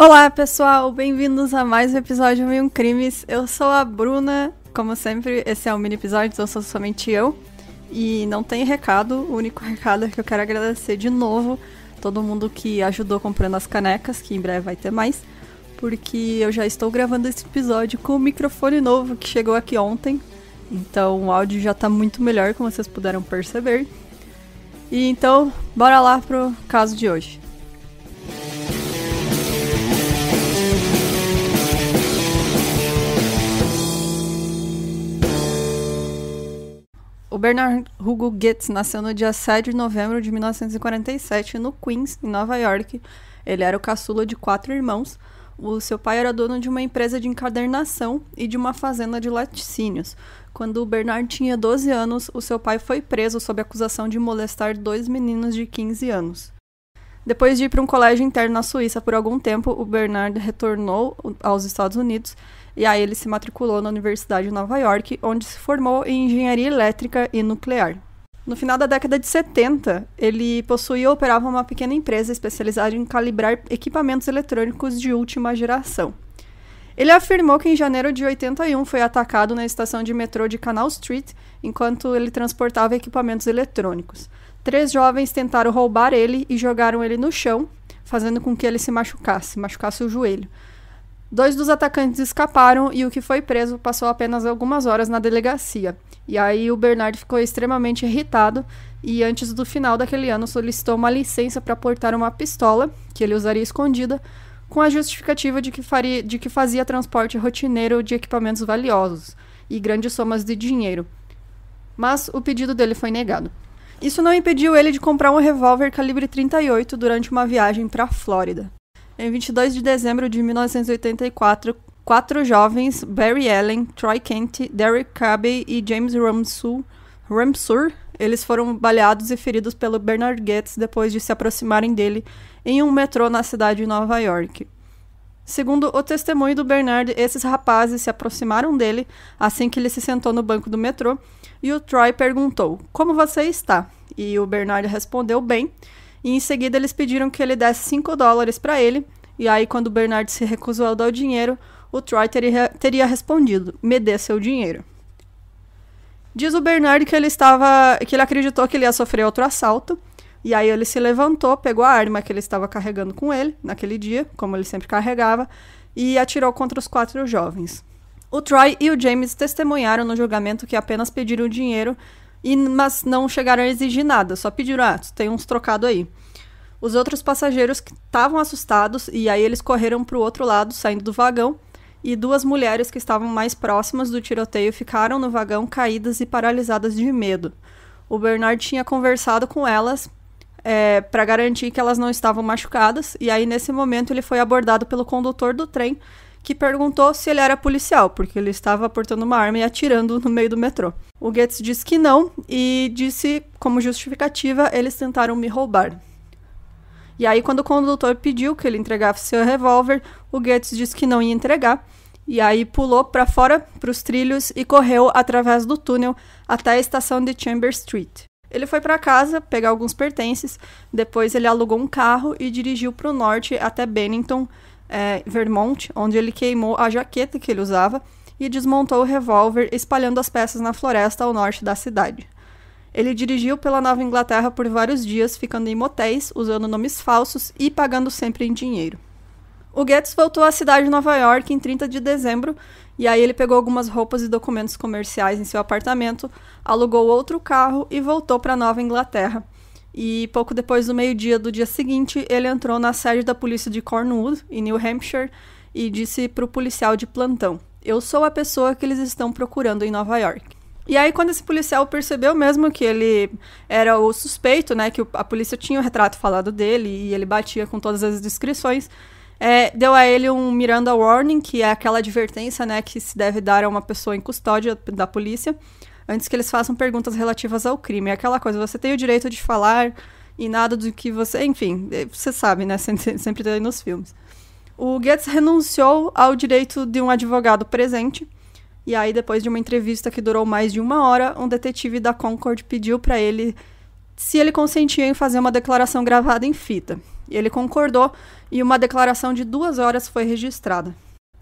Olá, pessoal! Bem-vindos a mais um episódio de 1001 Crimes. Eu sou a Bruna. Como sempre, esse é um mini episódio, então sou somente eu. E não tem recado. O único recado é que eu quero agradecer de novo todo mundo que ajudou comprando as canecas, que em breve vai ter mais. Porque eu já estou gravando esse episódio com um microfone novo que chegou aqui ontem. Então o áudio já tá muito melhor, como vocês puderam perceber. E então, bora lá pro caso de hoje. O Bernard Hugo Goetz nasceu no dia 7 de novembro de 1947 no Queens, em Nova York. Ele era o caçula de 4 irmãos. O seu pai era dono de uma empresa de encadernação e de uma fazenda de laticínios. Quando o Bernard tinha 12 anos, o seu pai foi preso sob acusação de molestar 2 meninos de 15 anos. Depois de ir para um colégio interno na Suíça por algum tempo, o Bernard retornou aos Estados Unidos e aí ele se matriculou na Universidade de Nova York, onde se formou em engenharia elétrica e nuclear. No final da década de 70, ele possuía e operava uma pequena empresa especializada em calibrar equipamentos eletrônicos de última geração. Ele afirmou que em janeiro de 81 foi atacado na estação de metrô de Canal Street, enquanto ele transportava equipamentos eletrônicos. 3 jovens tentaram roubar ele e jogaram ele no chão, fazendo com que ele se machucasse o joelho. 2 dos atacantes escaparam e o que foi preso passou apenas algumas horas na delegacia. E aí o Bernard ficou extremamente irritado e antes do final daquele ano solicitou uma licença para portar uma pistola, que ele usaria escondida, com a justificativa de que fazia transporte rotineiro de equipamentos valiosos e grandes somas de dinheiro. Mas o pedido dele foi negado. Isso não impediu ele de comprar um revólver calibre 38 durante uma viagem para a Flórida. Em 22 de dezembro de 1984, 4 jovens, Barry Allen, Troy Kent, Derek Cabey e James Ramsur, eles foram baleados e feridos pelo Bernard Goetz depois de se aproximarem dele em um metrô na cidade de Nova York. Segundo o testemunho do Bernard, esses rapazes se aproximaram dele assim que ele se sentou no banco do metrô e o Troy perguntou, "Como você está?" E o Bernard respondeu bem. E em seguida eles pediram que ele desse $5 para ele, e aí quando o Bernard se recusou a dar o dinheiro, o Troy teria respondido, "Me dê seu dinheiro." Diz o Bernard que ele acreditou que ele ia sofrer outro assalto, e aí ele se levantou, pegou a arma que ele estava carregando com ele, naquele dia, como ele sempre carregava, e atirou contra os 4 jovens. O Troy e o James testemunharam no julgamento que apenas pediram dinheiro, mas não chegaram a exigir nada, só pediram, tem uns trocados aí. Os outros passageiros que estavam assustados, e aí eles correram para o outro lado, saindo do vagão, e 2 mulheres que estavam mais próximas do tiroteio ficaram no vagão caídas e paralisadas de medo. O Bernard tinha conversado com elas para garantir que elas não estavam machucadas, e aí nesse momento ele foi abordado pelo condutor do trem, que perguntou se ele era policial, porque ele estava portando uma arma e atirando no meio do metrô. O Goetz disse que não e disse, como justificativa, eles tentaram me roubar. E aí, quando o condutor pediu que ele entregasse seu revólver, o Goetz disse que não ia entregar, e aí pulou para fora, para os trilhos, e correu através do túnel até a estação de Chambers Street. Ele foi para casa pegar alguns pertences, depois ele alugou um carro e dirigiu para o norte até Bennington, Vermont, onde ele queimou a jaqueta que ele usava e desmontou o revólver, espalhando as peças na floresta ao norte da cidade. Ele dirigiu pela Nova Inglaterra por vários dias, ficando em motéis, usando nomes falsos e pagando sempre em dinheiro. O Goetz voltou à cidade de Nova York em 30 de dezembro, e aí ele pegou algumas roupas e documentos comerciais em seu apartamento, alugou outro carro e voltou para Nova Inglaterra. E pouco depois do meio-dia do dia seguinte, ele entrou na sede da polícia de Cornwood, em New Hampshire, e disse para o policial de plantão, "Eu sou a pessoa que eles estão procurando em Nova York." E aí, quando esse policial percebeu mesmo que ele era o suspeito, né, que a polícia tinha o retrato falado dele e ele batia com todas as descrições, deu a ele um Miranda Warning, que é aquela advertência, né, que se deve dar a uma pessoa em custódia da polícia, antes que eles façam perguntas relativas ao crime. É aquela coisa, você tem o direito de falar e nada do que você... Enfim, você sabe, né? Sempre tem nos filmes. O Goetz renunciou ao direito de um advogado presente, e aí depois de uma entrevista que durou mais de 1 hora, um detetive da Concord pediu para ele se ele consentia em fazer uma declaração gravada em fita. E ele concordou e uma declaração de 2 horas foi registrada.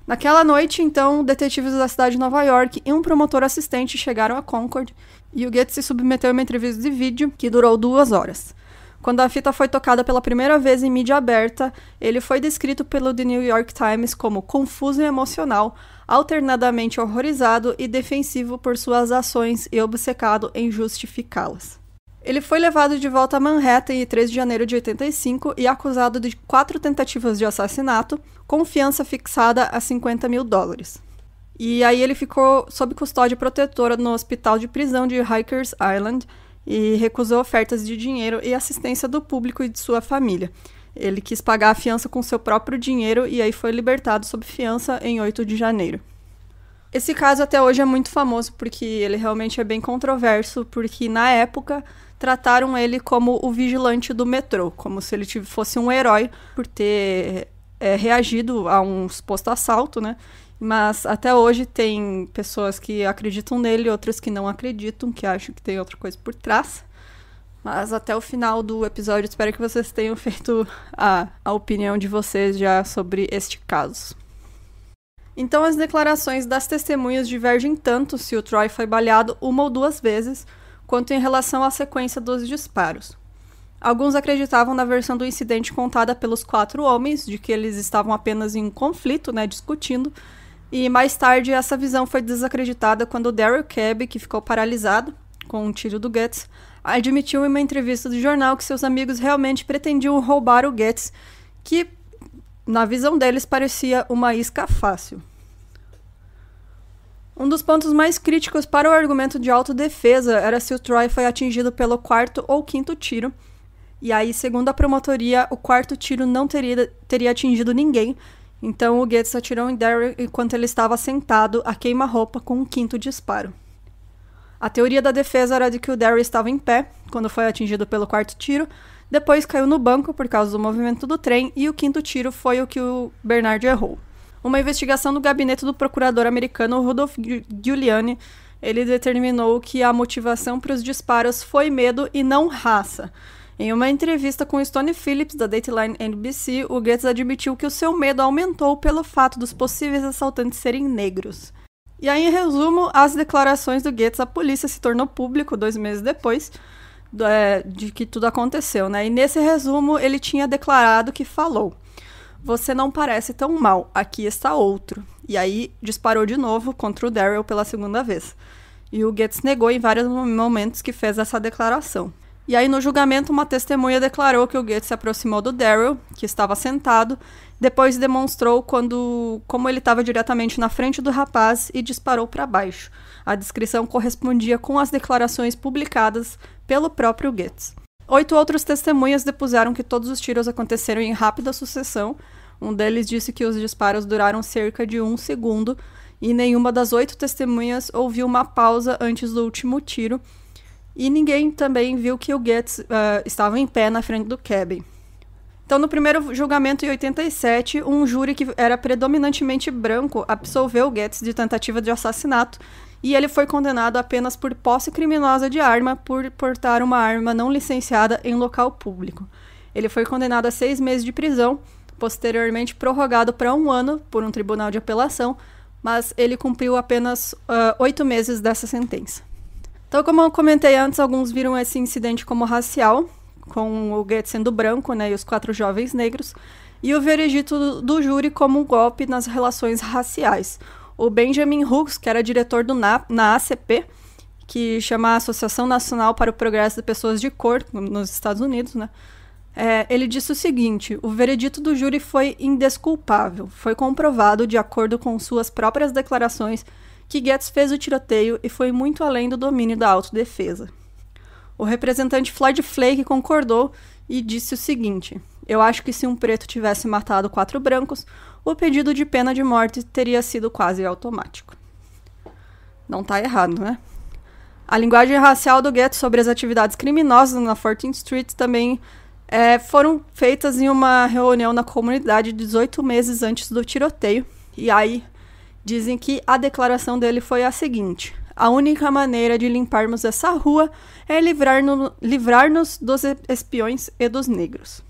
Naquela noite, então, detetives da cidade de Nova York e um promotor assistente chegaram a Concord e o Goetz se submeteu a uma entrevista de vídeo que durou 2 horas. Quando a fita foi tocada pela primeira vez em mídia aberta, ele foi descrito pelo The New York Times como confuso e emocional, alternadamente horrorizado e defensivo por suas ações e obcecado em justificá-las. Ele foi levado de volta a Manhattan em 3 de janeiro de 85 e acusado de 4 tentativas de assassinato, com fiança fixada a $50 mil. E aí ele ficou sob custódia protetora no hospital de prisão de Rikers Island e recusou ofertas de dinheiro e assistência do público e de sua família. Ele quis pagar a fiança com seu próprio dinheiro e aí foi libertado sob fiança em 8 de janeiro. Esse caso até hoje é muito famoso porque ele realmente é bem controverso, porque na época trataram ele como o vigilante do metrô, como se ele fosse um herói por ter reagido a um suposto assalto, né? Mas até hoje tem pessoas que acreditam nele, outras que não acreditam, que acham que tem outra coisa por trás. Mas até o final do episódio, espero que vocês tenham feito a opinião de vocês já sobre este caso. Então as declarações das testemunhas divergem tanto se o Troy foi baleado 1 ou 2 vezes, quanto em relação à sequência dos disparos. Alguns acreditavam na versão do incidente contada pelos 4 homens, de que eles estavam apenas em um conflito, discutindo, e mais tarde essa visão foi desacreditada quando Daryl Cabby, que ficou paralisado com um tiro do Goetz, admitiu em uma entrevista do jornal que seus amigos realmente pretendiam roubar o Goetz, que, na visão deles, parecia uma isca fácil. Um dos pontos mais críticos para o argumento de autodefesa era se o Troy foi atingido pelo 4º ou 5º tiro, e aí, segundo a promotoria, o 4º tiro não teria atingido ninguém, então o Goetz atirou em Daryl enquanto ele estava sentado a queima-roupa com um 5º disparo. A teoria da defesa era de que o Daryl estava em pé quando foi atingido pelo 4º tiro, depois caiu no banco por causa do movimento do trem e o 5º tiro foi o que o Bernard errou. Uma investigação do gabinete do procurador americano Rudolph Giuliani, ele determinou que a motivação para os disparos foi medo e não raça. Em uma entrevista com Stone Phillips, da Dateline NBC, o Goetz admitiu que o seu medo aumentou pelo fato dos possíveis assaltantes serem negros. E aí, em resumo, as declarações do Goetz à polícia se tornou público 2 meses depois de que tudo aconteceu, E nesse resumo, ele tinha declarado que falou: "Você não parece tão mal, aqui está outro." E aí, disparou de novo contra o Daryl pela 2ª vez. E o Goetz negou em vários momentos que fez essa declaração. E aí, no julgamento, uma testemunha declarou que o Goetz se aproximou do Daryl, que estava sentado, depois demonstrou como ele estava diretamente na frente do rapaz e disparou para baixo. A descrição correspondia com as declarações publicadas pelo próprio Goetz. 8 outros testemunhas depuseram que todos os tiros aconteceram em rápida sucessão. Um deles disse que os disparos duraram cerca de 1 segundo e nenhuma das 8 testemunhas ouviu uma pausa antes do último tiro. E ninguém também viu que o Goetz estava em pé na frente do Cabby. Então, no primeiro julgamento em 87, um júri que era predominantemente branco absolveu o Goetz de tentativa de assassinato e ele foi condenado apenas por posse criminosa de arma por portar uma arma não licenciada em local público. Ele foi condenado a 6 meses de prisão, posteriormente prorrogado para 1 ano por um tribunal de apelação, mas ele cumpriu apenas 8 meses dessa sentença. Então, como eu comentei antes, alguns viram esse incidente como racial, com o Goetz sendo branco, e os 4 jovens negros, e o veredito do júri como um golpe nas relações raciais. O Benjamin Hughes, que era diretor na ACP, que chama a Associação Nacional para o Progresso de Pessoas de Cor, nos Estados Unidos, ele disse o seguinte: o veredito do júri foi indesculpável. Foi comprovado, de acordo com suas próprias declarações, que Goetz fez o tiroteio e foi muito além do domínio da autodefesa. O representante Floyd Flake concordou e disse o seguinte: eu acho que se um preto tivesse matado 4 brancos, o pedido de pena de morte teria sido quase automático. Não tá errado, né? A linguagem racial do Goetz sobre as atividades criminosas na 14th Street também foram feitas em uma reunião na comunidade 18 meses antes do tiroteio. E aí dizem que a declaração dele foi a seguinte: a única maneira de limparmos essa rua é livrar-nos dos espiões e dos negros.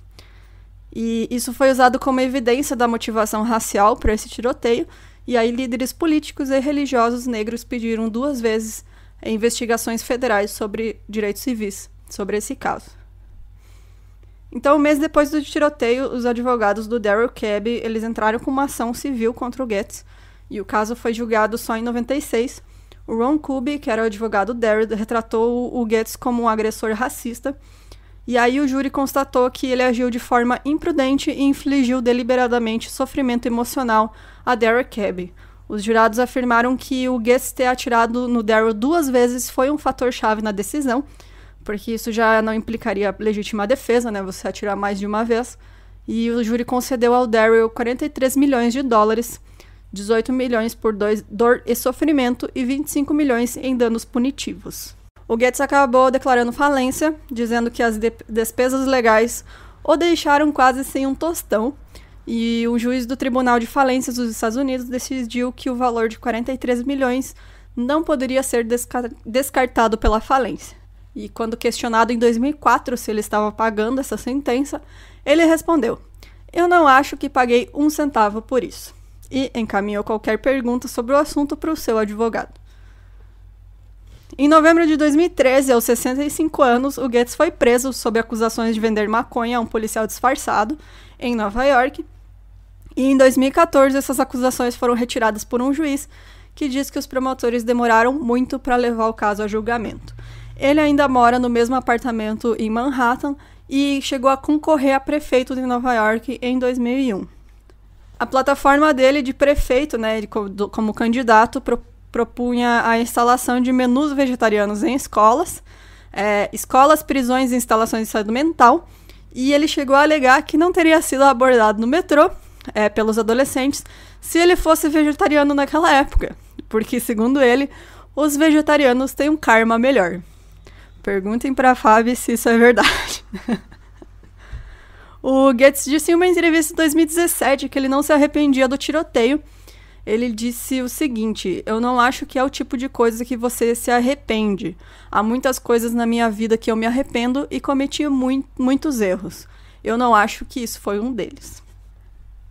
E isso foi usado como evidência da motivação racial para esse tiroteio, e aí líderes políticos e religiosos negros pediram 2 vezes investigações federais sobre direitos civis, sobre esse caso. Então, um mês depois do tiroteio, os advogados do Darrell Cabby, eles entraram com uma ação civil contra o Getz, e o caso foi julgado só em 96. O Ron Kuby, que era o advogado do Darrell, retratou o Getz como um agressor racista, e aí o júri constatou que ele agiu de forma imprudente e infligiu deliberadamente sofrimento emocional a Darrell Cabby. Os jurados afirmaram que o Getz ter atirado no Darrell 2 vezes foi um fator-chave na decisão, porque isso já não implicaria legítima defesa, né, você atirar mais de uma vez. E o júri concedeu ao Darrell 43 milhões de dólares, 18 milhões por dor e sofrimento e 25 milhões em danos punitivos. O Getz acabou declarando falência, dizendo que as despesas legais o deixaram quase sem um tostão, e o juiz do Tribunal de Falências dos Estados Unidos decidiu que o valor de 43 milhões não poderia ser descartado pela falência. E quando questionado em 2004 se ele estava pagando essa sentença, ele respondeu: "Eu não acho que paguei 1 centavo por isso", e encaminhou qualquer pergunta sobre o assunto para o seu advogado. Em novembro de 2013, aos 65 anos, o Getz foi preso sob acusações de vender maconha a um policial disfarçado em Nova York. E em 2014, essas acusações foram retiradas por um juiz que diz que os promotores demoraram muito para levar o caso a julgamento. Ele ainda mora no mesmo apartamento em Manhattan e chegou a concorrer a prefeito de Nova York em 2001. A plataforma dele de prefeito, né, como candidato, propunha a instalação de menus vegetarianos em escolas, prisões e instalações de saúde mental, e ele chegou a alegar que não teria sido abordado no metrô pelos adolescentes se ele fosse vegetariano naquela época, porque, segundo ele, os vegetarianos têm um karma melhor. Perguntem para a Fábio se isso é verdade. O Getz disse em uma entrevista em 2017 que ele não se arrependia do tiroteio. Ele disse o seguinte: "Eu não acho que é o tipo de coisa que você se arrepende. Há muitas coisas na minha vida que eu me arrependo e cometi muitos erros. Eu não acho que isso foi um deles."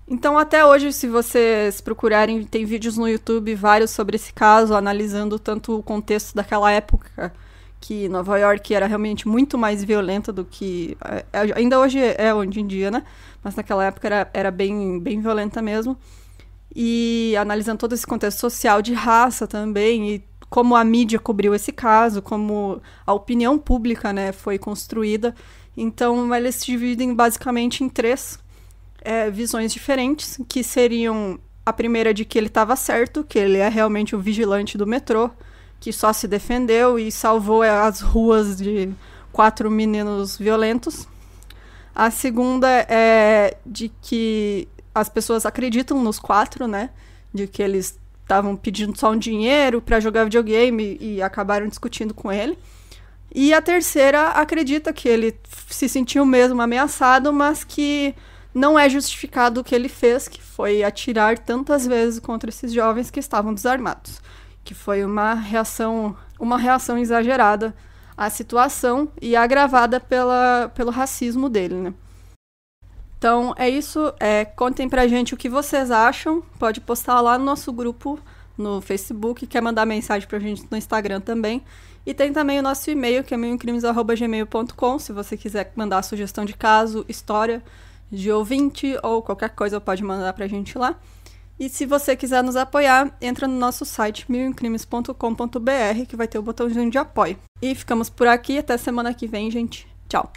Então, até hoje, se vocês procurarem, tem vídeos no YouTube vários sobre esse caso, analisando tanto o contexto daquela época, que Nova York era realmente muito mais violenta do que... ainda hoje hoje em dia, né? Mas naquela época era bem, bem violenta mesmo. E analisando todo esse contexto social de raça também, e como a mídia cobriu esse caso, como a opinião pública, né, foi construída. Então, eles se dividem basicamente em 3 visões diferentes, que seriam a primeira de que ele estava certo, que ele é realmente o vigilante do metrô, que só se defendeu e salvou as ruas de 4 meninos violentos. A segunda é de que as pessoas acreditam nos 4, né? De que eles estavam pedindo só um dinheiro para jogar videogame e acabaram discutindo com ele. E a terceira acredita que ele se sentiu mesmo ameaçado, mas que não é justificado o que ele fez, que foi atirar tantas vezes contra esses jovens que estavam desarmados. Que foi uma reação exagerada à situação e agravada pelo racismo dele, né? Então, é isso. Contem pra gente o que vocês acham. Pode postar lá no nosso grupo no Facebook. Quer mandar mensagem pra gente no Instagram também. E tem também o nosso e-mail, que é meioincrimes@gmail.com. Se você quiser mandar sugestão de caso, história de ouvinte ou qualquer coisa, pode mandar pra gente lá. E se você quiser nos apoiar, entra no nosso site meioincrimes.com.br, que vai ter o botãozinho de apoio. E ficamos por aqui. Até semana que vem, gente. Tchau!